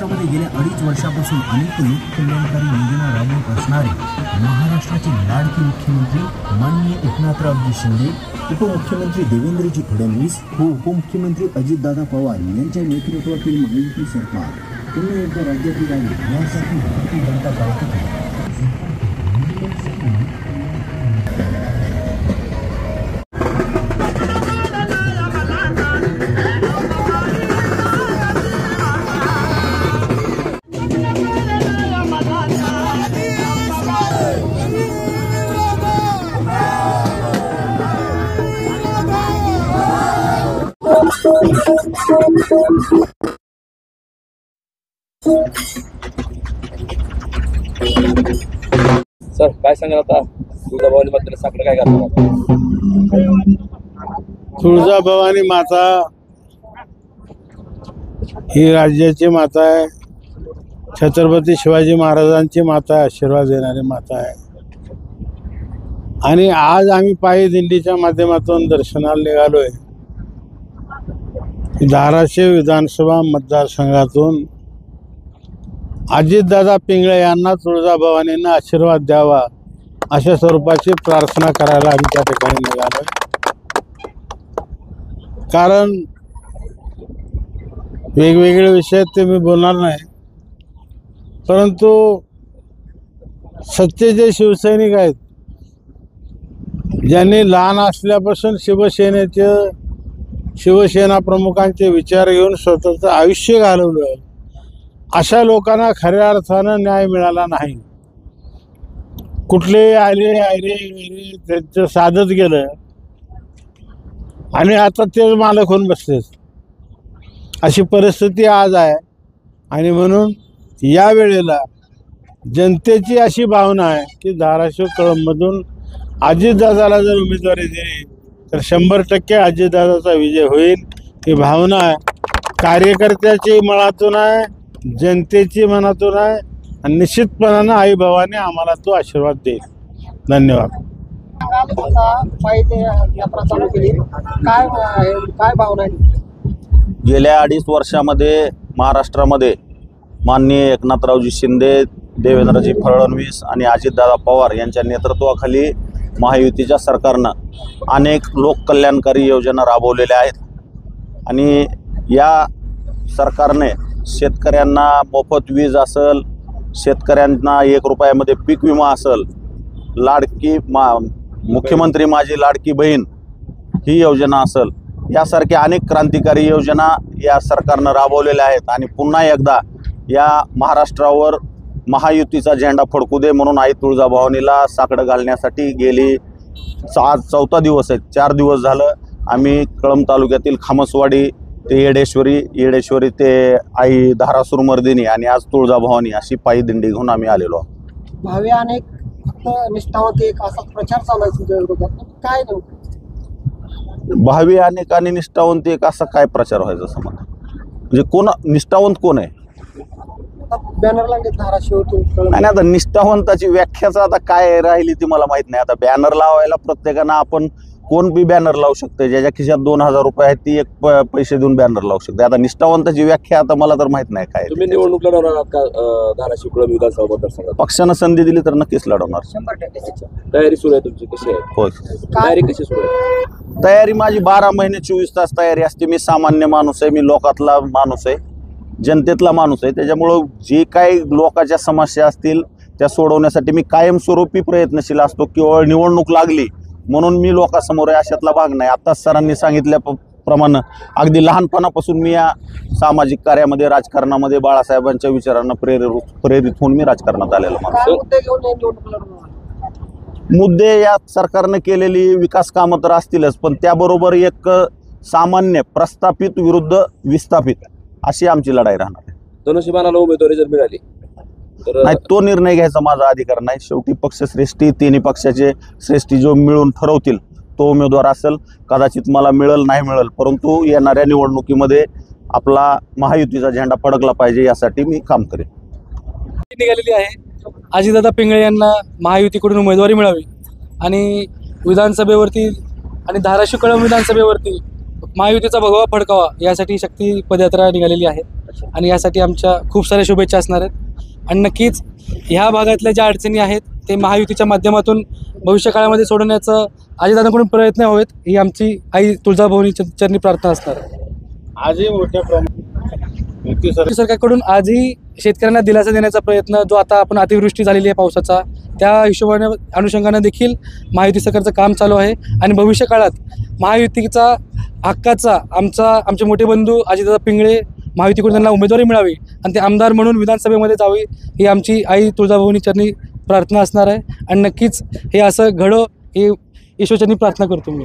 महाराष्ट्रामध्ये गेल्या 2.5 वर्षापासून अनेक लोककल्याणकारी योजना राबवत असणारे महाराष्ट्राचे लाडके मुख्यमंत्री माननीय एकनाथरावजी शिंदे, उपमुख्यमंत्री देवेंद्रजी फडणवीस व उपमुख्यमंत्री अजितदादा पवार यांच्या नेतृत्वातील महायुती सरकार पुन्हा एकदा राज्यातील आहे यासाठी भारतीय जनता पार्टी सर काय सांगाल आता तुळजाभवानी मातेला साकडं काय करणार? तुळजाभवानी माता ही राज्याची माता आहे, छत्रपती शिवाजी महाराजांची माता आहे, आशीर्वाद देणारी माता आहे। आणि आज आम्ही पायी दिंडीच्या माध्यमातून दर्शनाला निघालोय। धाराशिव विधानसभा मतदारसंघातून अजितदादा पिंगळे यांना तुळजाभवानीनं आशीर्वाद द्यावा अशा स्वरूपाची प्रार्थना करायला आम्ही त्या ठिकाणी निघालोय। कारण वेगवेगळे विषय ते मी बोलणार नाही, परंतु सच्चे जे शिवसैनिक आहेत, ज्यांनी लहान असल्यापासून शिवसेना प्रमुखांचे विचार घेऊन स्वतःचं आयुष्य घालवलं, अशा लोकांना खऱ्या अर्थानं न्याय मिळाला नाही। कुठले आले त्यांचं साधत गेलं आणि आता ते मालक होऊन बसले, अशी परिस्थिती आज आहे। आणि म्हणून या वेळेला जनतेची अशी भावना आहे की धाराशिव कळंबमधून अजितदादाला जर उमेदवारी दिली तर 100% अजितदादाचा विजय होईल, ही भावना आहे। कार्यकर्त्याची मनातून आहे, जनतेची मनातून आहे आणि निश्चितपणानं आई भवानी आम्हाला तो आशीर्वाद देईल। धन्यवाद। काय भावना आहे? गेल्या 2.5 वर्षामध्ये महाराष्ट्रामध्ये माननीय एकनाथरावजी शिंदे, देवेंद्रजी फडणवीस आणि अजितदादा पवार यांच्या नेतृत्वाखाली महायुतीच्या सरकारनं अनेक लोककल्याणकारी योजना राबवलेल्या आहेत। आणि या सरकारने शेतकऱ्यांना मोफत वीज असेल, शेतकऱ्यांना 1 रुपयामध्ये पीक विमा असेल, मुख्यमंत्री माझी लाडकी बहीण ही योजना असेल, यासारख्या अनेक क्रांतिकारी योजना या सरकारनं राबवलेल्या आहेत। आणि पुन्हा एकदा या महाराष्ट्रावर महायुतीचा झेंडा फडकू दे म्हणून आई तुळजाभवानीला साकडं घालण्यासाठी गेली आज 4था दिवस आहे। 4 दिवस झालं आम्ही कळंब तालुक्यातील खामसवाडी ते येडेश्वरी ते आई धारासूर मर्दिनी आणि आज तुळजाभवानी अशी पायी दिंडी घेऊन आम्ही आलेलो आहोत। भावी अनेक निष्ठावंत एक असा प्रचार चालायचा काय भावी अनेक आणि निष्ठावंत एक असा काय प्रचार व्हायचा समज? म्हणजे कोण निष्ठावंत कोण आहे? बॅनर लागले धाराशिव नाही, आता निष्ठावंताची व्याख्याच आता काय राहिली ती मला माहित नाही। आता बॅनर लावायला प्रत्येकानं आपण कोण बी बॅनर लावू शकते, ज्याच्या खिशात 2000 रुपये आहेत ती एक पैसे देऊन बॅनर लावू शकते। आता निष्ठावंताची व्याख्या आता मला तर माहित नाही काय। तुम्ही निवडणूक लढवणार आहात का धाराशिव कळंब विधानसभा मतदारसंघात? पक्षानं संधी दिली तर नक्कीच लढवणार। 100%। तयारी सुरू आहे तुमची, कशी आहे? होय, तयारी कशी सुरू आहे? तयारी माझी 12 महिने 24 तास तयारी असते। मी सामान्य माणूस आहे, मी लोकातला माणूस आहे, जनतेतला माणूस आहे। त्याच्यामुळं जे काही लोकांच्या समस्या असतील त्या सोडवण्यासाठी मी कायमस्वरूपी प्रयत्नशील असतो। केवळ निवडणूक लागली म्हणून मी लोकांसमोर आहे अशातला भाग नाही। आताच सरांनी सांगितल्याप्रमाणे अगदी लहानपणापासून मी या सामाजिक कार्यामध्ये, राजकारणामध्ये बाळासाहेबांच्या विचारांना प्रेरित होऊन मी राजकारणात आलेलो माणूस। मुद्दे या सरकारने केलेली विकास कामं तर असतीलच, पण त्याबरोबर एक सामान्य प्रस्थापित विरुद्ध विस्थापित अशी आमची लढाई राहणार आहे। धनुष्यबाणाला उमेदवारी जर मिळाली तर नाही, तो निर्णय घ्यायचा माझा अधिकार नाही। शेवटी पक्षश्रेष्ठी, तिन्ही पक्षाचे श्रेष्ठी जो मिळून ठरवतील तो उमेदवार असेल। कदाचित मला मिळेल, नाही मिळेल, परंतु येणाऱ्या निवडणुकीमध्ये आपला महायुतीचा झेंडा फडकला पाहिजे यासाठी मी काम करेन। निघालेली आहे अजितदादा पिंगळे यांना महायुतीकडून उमेदवारी मिळावी आणि विधानसभेवरती आणि धाराशिव कळंब विधानसभेवरती महायुतीचा भगवा फडकावा यासाठी शक्ती पदयात्रा निघालेली आहे। आणि यासाठी आमच्या खूप साऱ्या शुभेच्छा असणार आहेत. आणि नक्कीच ह्या भागातल्या ज्या अडचणी आहेत ते महायुतीच्या माध्यमातून भविष्य काळामध्ये सोडवण्याचं अजितदादांकडून प्रयत्न हवेत ही आमची आई तुळजाभवानी चरणी प्रार्थना असणार आहे. आजही मोठ्या प्रमाणात युती सरकारकडून आजही शेतकऱ्यांना दिलासा देण्याचा प्रयत्न जो आता आपण अतिवृष्टी झालेली आहे पावसाचा त्या हिशोबाने अनुषंगाने देखील महायुती सरकारचं काम चालू आहे. आणि भविष्य काळात महायुतीचा हक्काचा आमचे मोठे बंधू अजितदादा पिंगळे महायुतीकडून त्यांना उमेदवारी मिळावी आणि ते आमदार म्हणून विधानसभेमध्ये जावी ही आमची आई तुळजाभवानी चरणी प्रार्थना असणार आहे. आणि नक्कीच हे असं घडो ही ईश्वरचरणी प्रार्थना करतो मी.